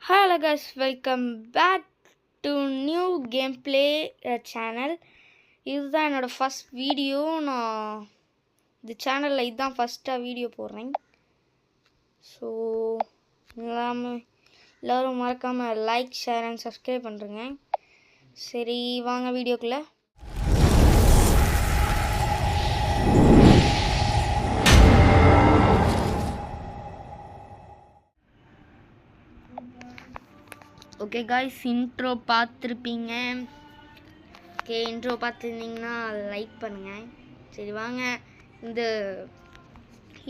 Hello guys, welcome back to new gameplay channel. இதுதான் என்னோட first video. நான் இந்த சேனலில் இதுதான் ஃபஸ்ட்டாக வீடியோ போடுறேன். ஸோ எல்லோரும் மறக்காமல் லைக், ஷேர் அண்ட் சப்ஸ்கிரைப் பண்ணுறேங்க. சரி வாங்க வீடியோக்குள்ளே. ஓகே காய்ஸ், இன்ட்ரோ பார்த்துருப்பீங்க. ஓகே, இன்ட்ரோ பார்த்துருந்தீங்கன்னா லைக் பண்ணுங்கள். சரி வாங்க,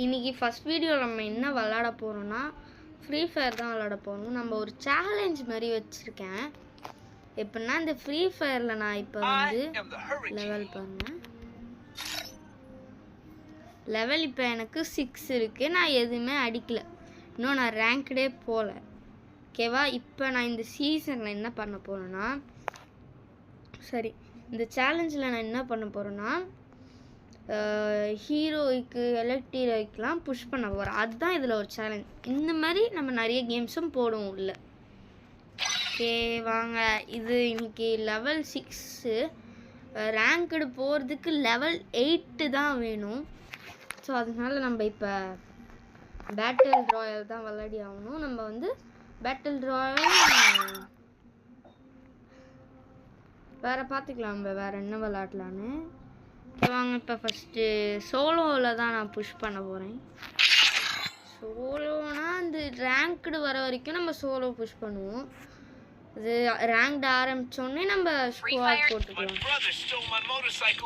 இன்னைக்கு ஃபஸ்ட் வீடியோ நம்ம என்ன விளாட போகிறோன்னா ஃப்ரீ ஃபயர் தான் விளாட போகணும். நம்ம ஒரு சேலஞ்ச் மாதிரி வச்சுருக்கேன். எப்படின்னா இந்த ஃப்ரீ ஃபயரில் நான் இப்போ லெவல் பாருங்கள், லெவல் இப்போ எனக்கு 6 இருக்குது. நான் எதுவுமே அடிக்கலை, இன்னும் நான் ரேங்க்டே போகல. ஓகேவா, இப்போ நான் இந்த சீசனில் என்ன பண்ண போகிறேன்னா, இந்த சேலஞ்சில் நான் என்ன பண்ண போகிறேன்னா ஹீரோய்க்கு எலக்ட் ஹீரோய்க்கெலாம் புஷ் பண்ண போகிறேன். அதுதான் இதில் ஒரு சேலஞ்ச். இந்த மாதிரி நம்ம நிறைய கேம்ஸும் போடுவோம் உள்ள. ஓகே வாங்க, இது இன்னைக்கு லெவல் 6. ரேங்க்டு போகிறதுக்கு லெவல் 8 தான் வேணும். ஸோ அதனால நம்ம இப்போ பேட்டில் ராயல் தான் விளையாடி ஆகணும். நம்ம பேட்டில் ராயல் வேறு பார்த்துக்கலாம், நம்ம வேறு என்ன விளாட்லான்னு. வாங்க, இப்போ ஃபஸ்ட்டு சோலோவில் தான் நான் புஷ் பண்ண போகிறேன். சோலோனா இந்த ரேங்க்டு வர வரைக்கும் நம்ம சோலோ புஷ் பண்ணுவோம். அது ரேங்க்டு ஆரம்பித்தோடனே நம்ம ஸ்குவாட் போட்டுக்கலாம்.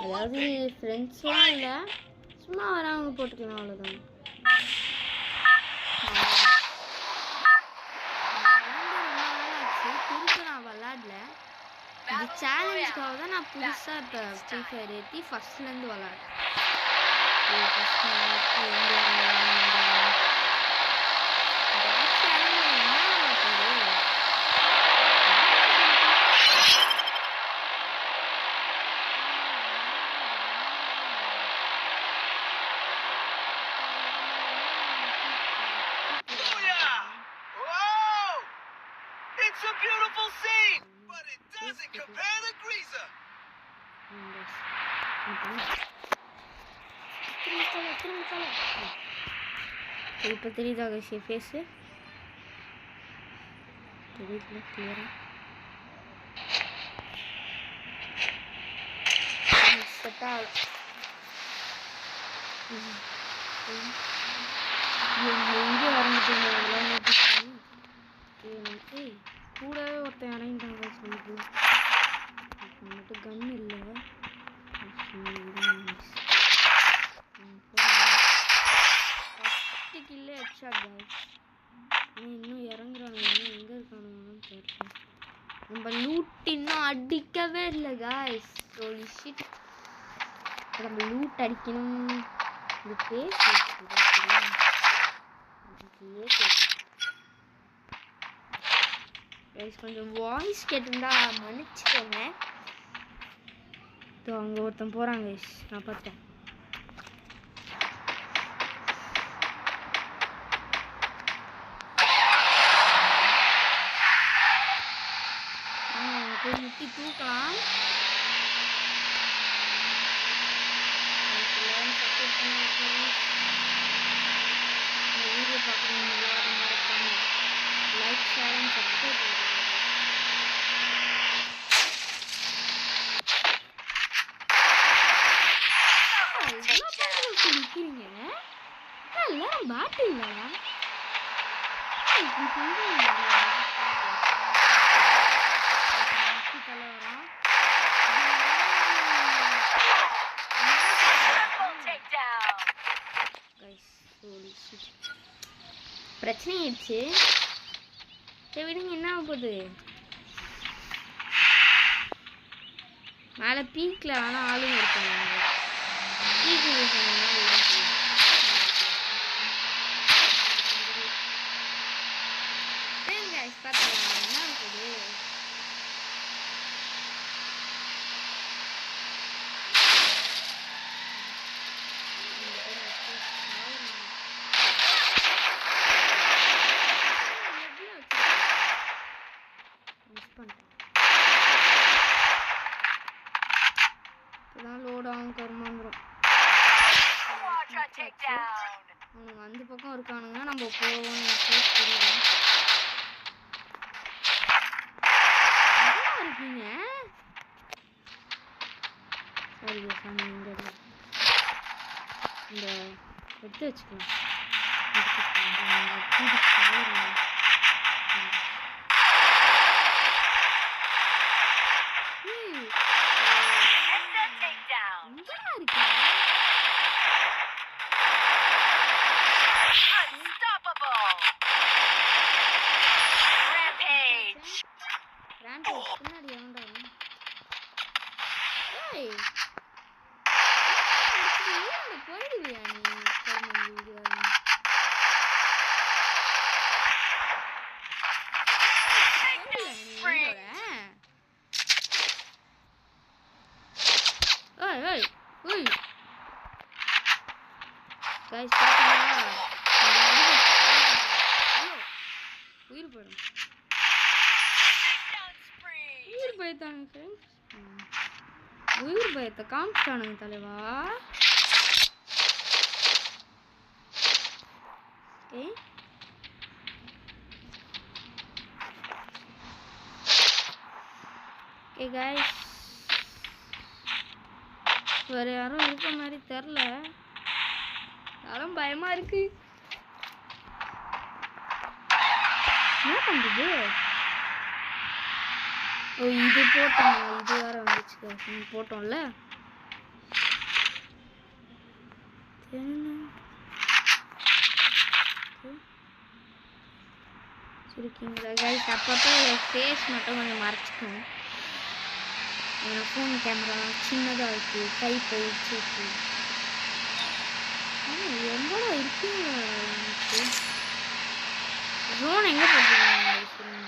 அதாவது ஃப்ரெண்ட்ஸ்லாம் இல்லை, சும்மா வரவங்க போட்டுக்கலாம், அவ்வளோதான். இந்த சேலஞ்சுக்காக தான் நான் புதுசாக இப்போ ஃப்ரீ ஃபயர் ஏற்றி ஃபஸ்ட்லேருந்து விளாட்றேன். இப்போ தெரியுதா ஃபேஸு? தெரியுதுல கிளியரா? எங்கே இறங்கிட்டீங்க? கூடவே ஒருத்தன் இறங்கிட்டாங்க சொல்லிட்டு. மட்டும் கன் இல்லை. கில்லே ஹெட்ஷாட் गाइस. இன்னும் இறங்குறானுங்க, எங்கே இருக்கானுங்கன்னு தெரியல. நம்ம லூட் இன்னும் அடிக்கவே இல்லை गाइस. ஹோலி ஷிட், நம்ம லூட் அடிக்கணும். இந்த பேஸ் கொஞ்சம் வாய்ஸ் கேட்டிருந்தா மன்னிச்சுக்கோங்க. அங்கே ஒருத்தன் போகிறாங்க, நான் பார்த்தேன். முட்டி தூக்கலாம். வீடியோ பார்க்கணும், எல்லாரும் மறக்காம லைக், ஷேர் அண்ட் சப்ஸ்கிரைப் பண்ணுங்க. நிற்கிறீங்க எல்லாரும் பாட்டுங்களா? இப்படி பண்ணுறீங்க. பிரச்சனை ஆயிடுச்சு. சரி விடுங்க, என்ன ஆக போகுது? மேலே பீக்கில் ஆனால் ஆளுங்க இருக்காங்க. பீக்கு பார்த்துக்கலாம், என்ன ஆக போகுது? பண்ணிட்டேன். இப்போதான் லோட் ஆகும் கருமாந்துடும். அவனுங்க அந்த பக்கம் இருக்கானுங்க, நம்ம போவோம். இருக்கீங்க சரி சாமி, இந்த எடுத்து வச்சுக்கலாம். பின்னாடி எவன்டா போயிடுவியா நீ உயிர் போயிடும். உயிர் பயத்தானுங்க ஃப்ரெண்ட்ஸ், உயிர் பயத்தை காமிச்சிட்டானுங்க தலைவா. ஓகே गाइस, வேற யாரும் இருக்க மாதிரி தெரியல, யாரும் பயமா இருக்கு. என்ன பண்றது? ஓ இது போட்டோம், இது வேற வந்துச்சு போட்டோம்ல. சரிங்களா गाइस, அப்பப்போ ஃபேஸ் மட்டும் கொஞ்சம் மறைச்சிக்கணும். என்னோட ஃபோன் கேமரா சின்னதாக இருக்கு, கை போயிடுச்சு இருக்கு. எங்கடா இருக்கீங்க? ஜோன் எங்கே போகிறீங்க?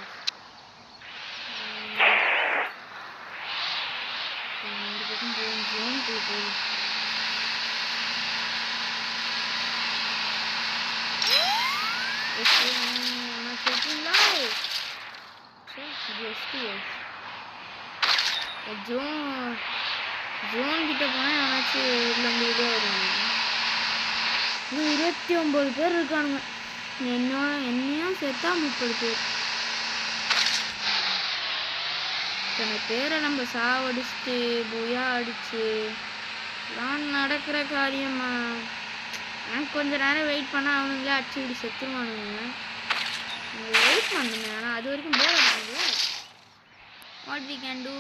இந்த பக்கம் போகும், ஜோனுக்குள்ள போகும். சொல்றீங்களா? ஜோன் கிட்ட போனால் எவனாச்சும் உள்ளே வருவாங்க. 29 பேர் இருக்கானுங்க, என்னையும் சேர்த்தா 30 பேர். இத்தனை பேரை நம்ம சாவடிச்சுட்டு புயா அடிச்சு எல்லாம் நடக்கிற காரியமா? எனக்கு கொஞ்ச நேரம் வெயிட் பண்ணால் அவனுங்களே அடிச்சு இப்படி செத்துருவானுங்க. வெயிட் பண்ணுங்க, ஆனால் அது வரைக்கும் போர் அடிக்குது. What we can do?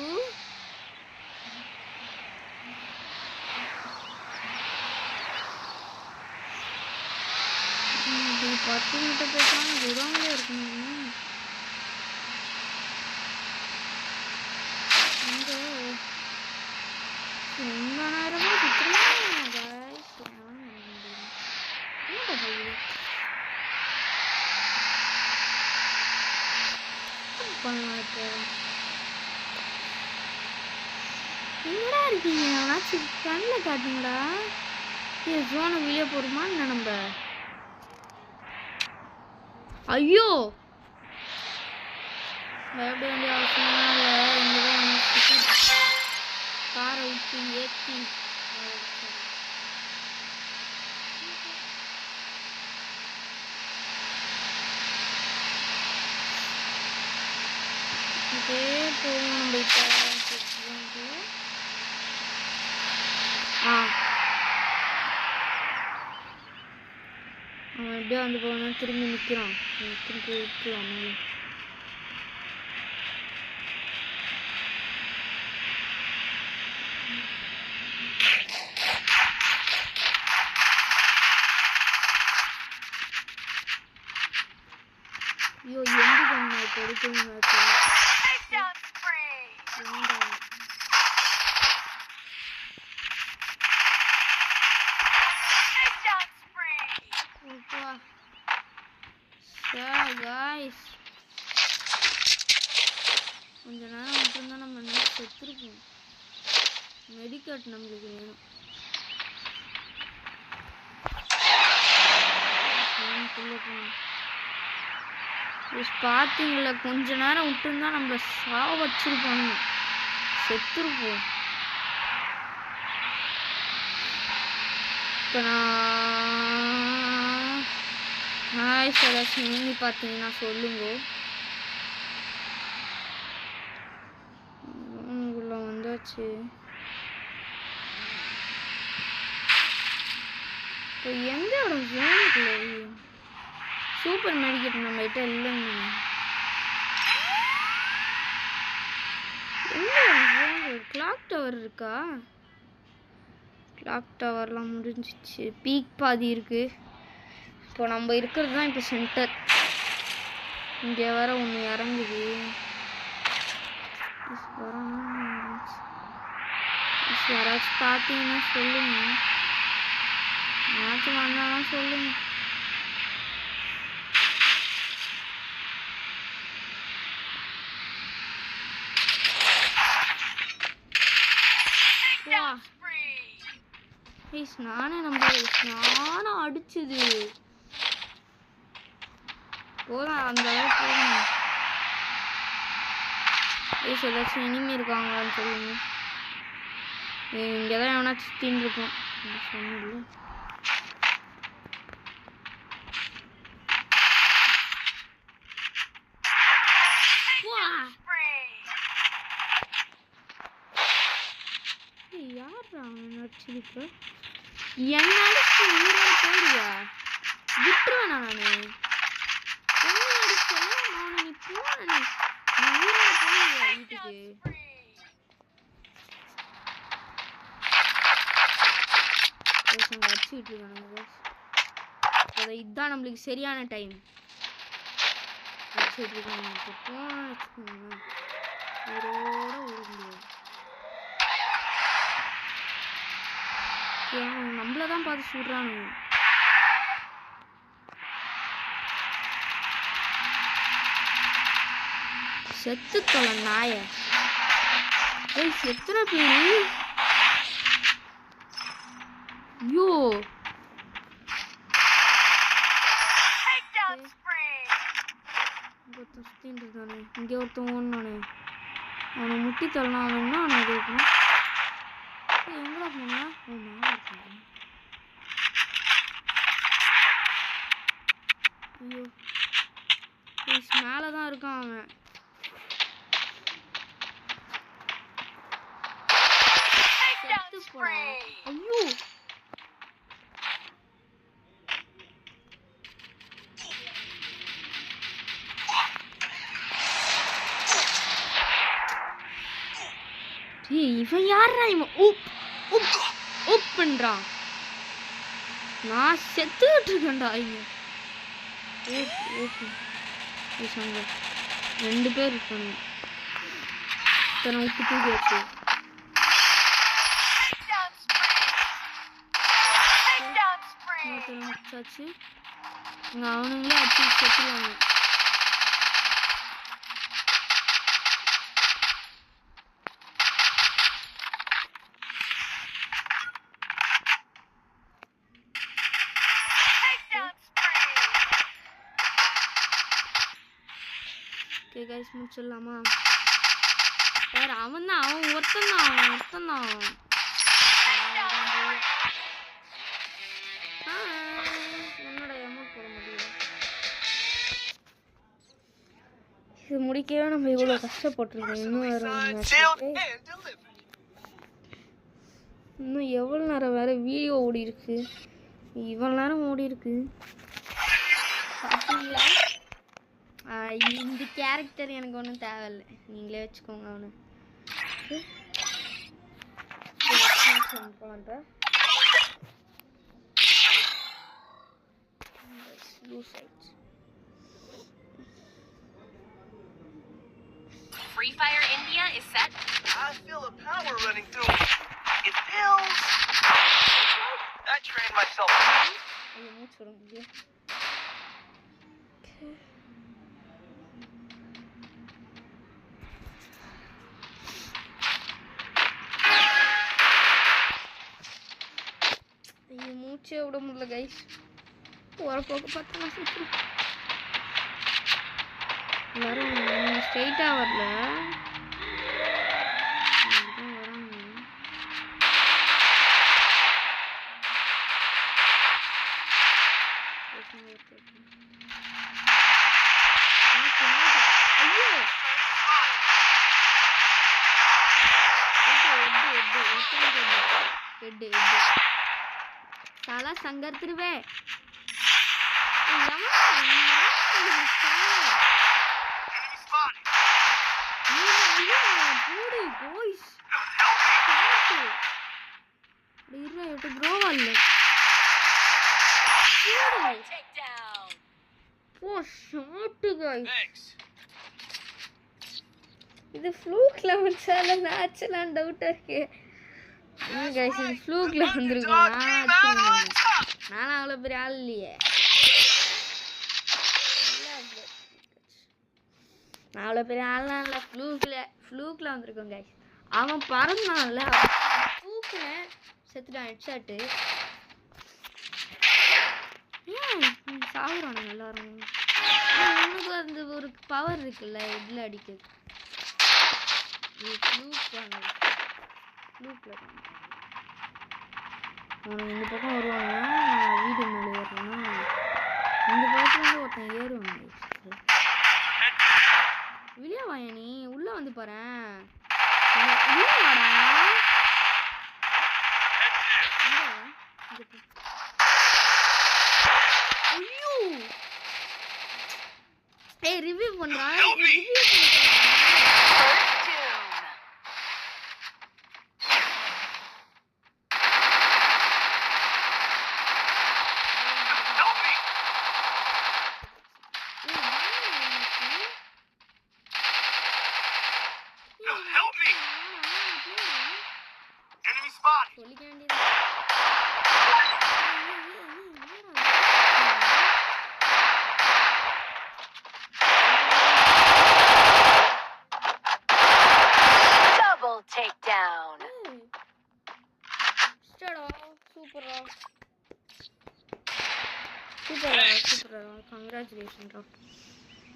இப்படி 10 கிட்ட பேசாம குடோன்லேயே இருக்கணும். ரொம்ப நேரமா சுற்றுலாம் எங்கடா இருக்கீங்க? ஆச்சு கண்ணில் காட்டுங்கடா. ஜோனை வெளியே போடுமா என்ன நம்ம? ஐயோ பயப்பட வேண்டிய அவசியம்லாம் இல்லை. இங்கதான் காரை விட்டு ஏற்றி இதே போகும். நம்ம இப்போ அவன் எப்படியோ வந்து போகணும், திரும்பி நிற்கிறான். திரும்பி விட்டுலாம். ஐயோ எந்த கண்ணா இப்போ எடுக்கணும்? கொஞ்ச நேரம் மட்டும்தான் நம்ம செத்துருக்கோம். மெடிக்கேட் நம்மளுக்கு வேணும். பார்த்தீங்களா, கொஞ்ச நேரம் விட்டுருந்தா நம்மள சாவச்சிருப்பாங்க, செத்துருப்போம். இப்போ நான் ஹாய் ஏதாச்சும் நீ பார்த்தீங்கன்னா சொல்லுங்க. உள்ள வந்தாச்சு. இப்போ எந்த இடம் ஜோனுக்குள்ள சூப்பர் மெடிக்கெட் நம்ம கிட்ட இல்லைங்க. எங்க கிளாக் டவர் இருக்கா? கிளாக் டவர்லாம் முடிஞ்சிச்சு. பீக் பாதி இருக்கு. இப்போ நம்ம இருக்கிறது தான் இப்போ சென்டர். இங்கே வர ஒன்று இறங்குது. யாராச்சும் பார்த்தீங்கன்னா சொல்லுங்க. யாராச்சும் வந்தாலும் சொல்லுங்க. நானும் அடிச்சது போதும். அந்த அளவுக்கு ஏதாச்சும் இனிமே இருக்காங்களான்னு சொல்லுங்க. இங்கதான் எவனா சுத்தின்னு இருக்கும் சொன்னல. யாரா நடிச்சிருக்க? என்ன அடிச்சு உயிரோட போயிடுவா? விட்டுருவேனா நானு? என்ன அடிச்சாலும் நான் நீ போன உயிரோட போயிடுவா வீட்டுக்கு. அடிச்சுக்கிட்டு இருக்கானுங்க. இதுதான் நம்மளுக்கு சரியான டைம். அடிச்சுட்டு இருக்காங்க. போன வச்சுக்கோங்க உயிரோட ஓடுங்க. நம்மளதான் பார்த்து சுடுறானுங்க. செத்து தொலை நாய. எத்தனை பேரு? ஐயோ இங்க ஒருத்தன் ஓடனானே, அவனை முட்டி தள்ளனா அவன் கேட்கணும். எங்கடா போனா? ஐயோ மேலதான் இருக்கான் அவன். ஐயோ இவன் யாரா? இவன் உப் பண்றான். நான் செத்துக்கிட்டு இருக்கேன்டா. இங்க ரெண்டு பேர் இருக்காங்க. இத்தனை உப்பு தூக்கி வச்சு முடிச்சாச்சு. அவனுங்களே அடிச்சு செத்துருவாங்க. கைஸ் முடிச்சிடலாமா? வேற அவன் ஒருத்தன் தான். என்னோட அமௌண்ட் போட முடியும். இது முடிக்கவே நம்ம இவ்வளவு கஷ்டப்பட்டிருக்கோம். இன்னும் எவ்வளவு நேரம் வேற வீடியோ ஓடி இருக்கு. இவ்வளவு நேரம் ஓடி இருக்கு. இந்த கேரக்டர் எனக்கு ஒன்றும் தேவையில்லை, நீங்களே வச்சுக்கோங்க. அவனு Free Fire India is set. I feel a power running through me. It feels. I trained myself. மூச்சே விட முடியல கைஸ். ஒரு போக்கு பார்த்தா எல்லாரும் ஸ்ட்ரெயிட்டா வரல. சாலா சங்கர்த்திருவே. இது ஃப்ளூக்ல வச்சால நாச்சலாம் டவுட்டா இருக்கு. கைஸ் இது ஃப்ளூக்ல வந்திருக்கும். நான் அவ்வளோ பெரிய ஆள் இல்லையே. நான் அவ்வளோ பெரிய ஆள்லாம் இல்லை. ஃப்ளூக்கில் வந்திருக்கோம் கைஸ். அவன் பறந்தான்ல, தூக்குனேன், செத்துட்டான் ஹெட்ஷாட்டு. ஏன் சாகுறானுங்க எல்லாரும்? உனக்கு அந்த ஒரு பவர் இருக்குல்ல இதில் அடிக்கிறது. ஃப்ளூக்கில் அவனுக்கு இந்த பக்கம் வருவாங்க. நான் வீடு மேலே ஏறுறேன்னா இந்த பக்கத்துல வந்து ஒருத்தன் ஏறுவாங்க. வெளியே வாயா நீ, உள்ள வந்து பாறேன். உள்ள வாடா. ஐயோ ஏய் ரிவ்யூ பண்றா. Congratulations, bro.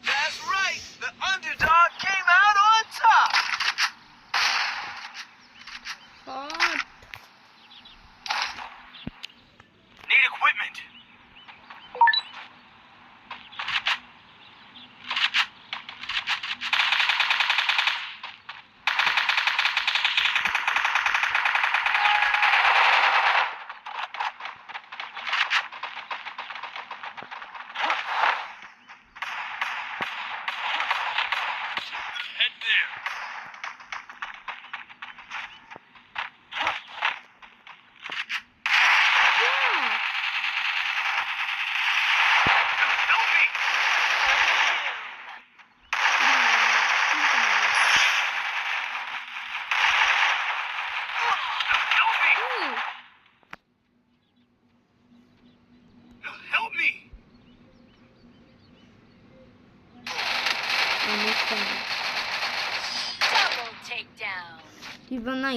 That's right. The underdog came out on top. Hot. Need equipment.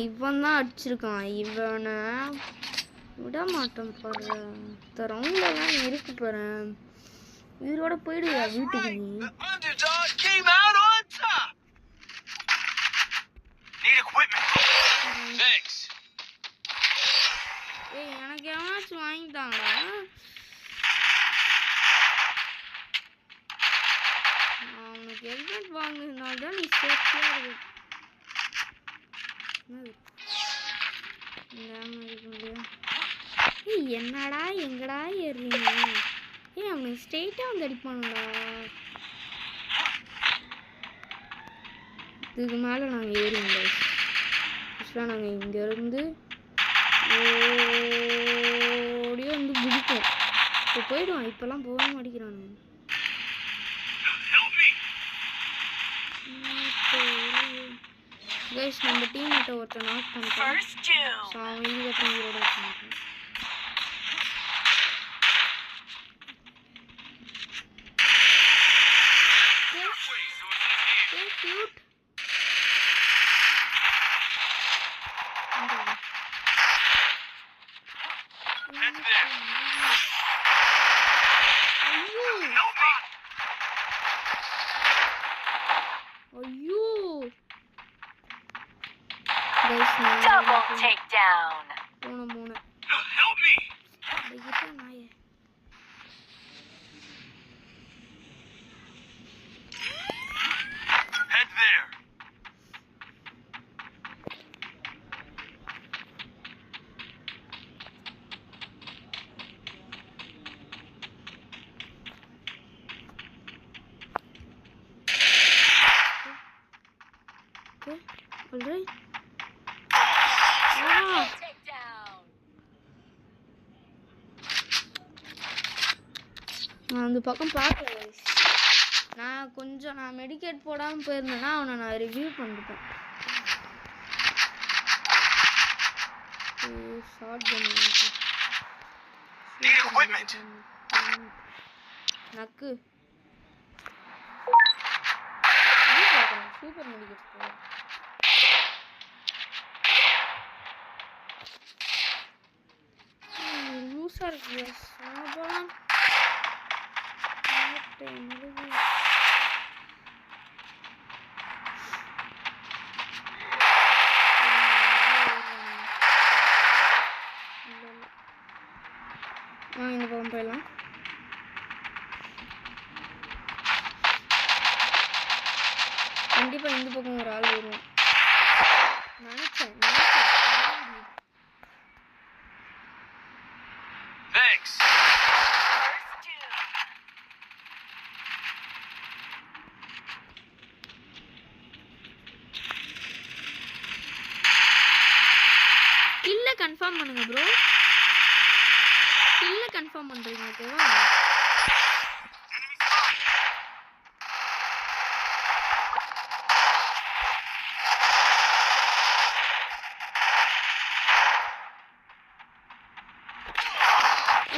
இவன் தான் அடிச்சிருக்கான். இவனை விட மாட்டேன் பாரு. இந்த ரவுண்ட்லாம் இருக்கு பாரு. உயிரோட போயிடுவா வீட்டுக்கு நீ. ஏய் எனக்கு எவனாச்சும் வாங்கிட்டாங்களா? அவனுக்கு ஹெல்மெட் வாங்கினால தான் நீ சேஃப்டியா இருக்கு. என்னடா எங்கடா ஏறுறீங்க? ஏன் அவனுக்கு ஸ்ட்ரெயிட்டா வந்து அடிப்பானுடா. இதுக்கு மேலே நாங்கள் ஏறுவோங்க. ஆக்சுவலாக நாங்கள் இங்கேருந்து ஓடியே வந்து குதிப்போம். இப்போ போயிடுவான். இப்போல்லாம் போக மாட்டேங்கிறானுங்க. கைஸ் நம்ம டீம்மேட்டை ஒருத்தர் நாக் பண்ணிட்டோம். ஸோ அவன் இதுக்கப்புறம் உயிரோட வச்சுருக்கேன். கியூட். ஐயோ கைஸ் Double takedown. போன Help me! அடிக்கிட்ட நாயே Head there. Okay, alright. Takedown. நான் அந்த பக்கம் பார்க்கல guys. நான் மெடிக்கேட் போடாம போயிருந்தேன்னா அவனை நான் ரிவ்யூ பண்ணிட்டேன். Shotgun Need equipment. நக்கு சூப்பர் மெடிக்கேட் போ. லூசா இருக்கு சாபா. இந்த பக்கம் போயிடலாம். கண்டிப்பா இந்த பக்கம் ஒரு ஆள் வருவான் நினைச்சேன். Thanks. First two. இல்ல கன்ஃபார்ம் பண்ணுங்க ப்ரோ. இல்ல கன்ஃபார்ம் பண்றீங்க ஓகேவா?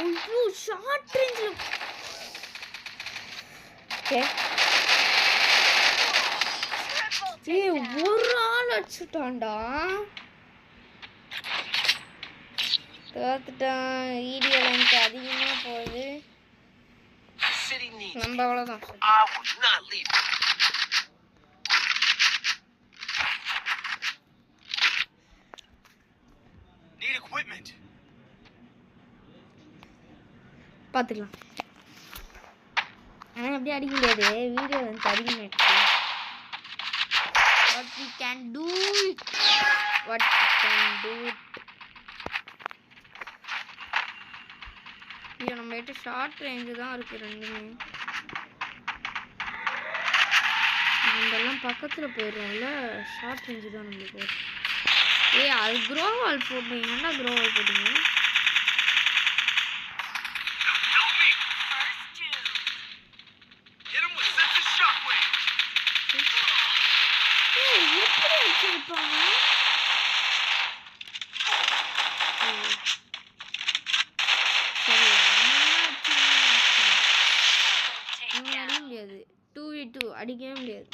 ஐயோ ஷார்ட் ரேஞ்சில் ஓகே. ஏய் ஒரு ஆள் அடிச்சுட்டான்டா. தோத்துட்டான். வீடியோ லென்த் அதிகமாக போகுது. The city needs me. நம்ம அவ்வளோதான். I will not leave. Need equipment. பார்த்துக்கலாம். ஆனால் அப்படியே அடிக்க முடியாது. வீடியோ லென்த் அதிகமாகிடுச்சு. What we can do it. What we can do it. ஐயோ நம்ம கிட்ட ஷார்ட் ரேஞ்சு தான் இருக்குது ரெண்டுமே. நம்மெல்லாம் பக்கத்தில் போயிடுவோம்ல. ஷார்ட் ரேஞ்சு தான் நம்மளுக்கு வரும். ஏய் அது க்ரோவால் போட்டீங்க. என்ன க்ரோவால் போட்டீங்க? Help me. First two. Hit him with sensitive shockwave. ஏய் எப்படி வச்சிருப்பாங்க? சரி அடிக்க முடியாது. 2v2 அடிக்கவே முடியாது.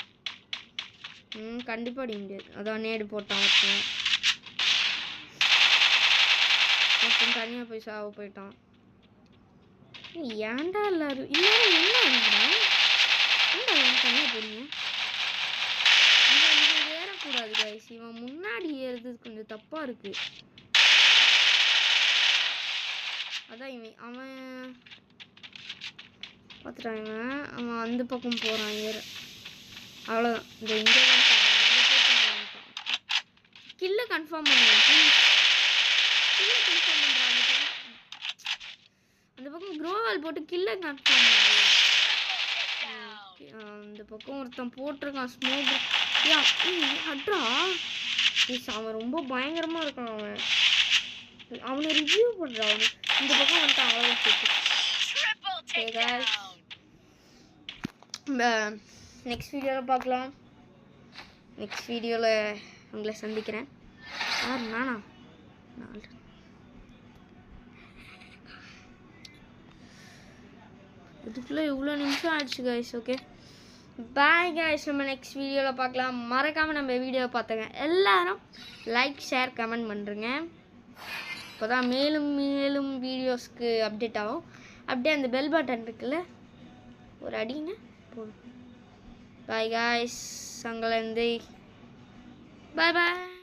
கண்டிப்பாக அடிக்க முடியாது. அதான் நேடு போட்டான் ஒருத்தன் தனியாக போய் சாவ போயிட்டான். ஏன்டா எல்லாரும் எல்லாரும் என்ன ஆகுதுடா? ஏன்டா தனியாக போறீங்க? இவன் ஏறக்கூடாது கைஸ். இவன் முன்னாடி ஏறுறது கொஞ்சம் தப்பாக இருக்கு. அதான் அவன் பார்த்துட்டான். அவன் அந்த பக்கம் போகிறான் ஏற. அவ்வளோதான். இந்த இங்கே கில்ல கன்ஃபார்ம் பண்ணுவேன் ப்ளீஸ். கில்ல கன்ஃபார்ம் பண்ணுறாங்க. அந்த பக்கம் க்ரோவால் போட்டு கில்ல கன்ஃபார்ம் பண்ணுறேன். அந்த பக்கம் ஒருத்தன் போட்டிருக்கான் ஸ்மோக். அட்ரா அவன் ரொம்ப பயங்கரமாக இருக்கான். அவனை ரிவ்யூ பண்ணுறான். அவனு இந்த பக்கம் வந்துட்டான். அவ்வளோதான் சேர்த்து. நெக்ஸ்ட் வீடியோவில் பார்க்கலாம். நெக்ஸ்ட் வீடியோவில் உங்களை சந்திக்கிறேன். யார் நானா? இதுக்குள்ளே இவ்வளோ நிமிஷம் ஆயிடுச்சு கைஸ். Okay bye guys. நம்ம நெக்ஸ்ட் வீடியோவில் பார்க்கலாம். மறக்காமல் நம்ம வீடியோவை பார்த்துங்க. எல்லாரும் லைக் ஷேர் கமெண்ட் பண்ணுறேங்க. இப்போ தான் மேலும் மேலும் வீடியோஸ்க்கு அப்டேட் ஆகும். அப்படியே அந்த பெல் பட்டன் இருக்குல்ல ஒரு அடிங்க போதும். Bye guys. சங்கலந்தை. பாய் பாய்.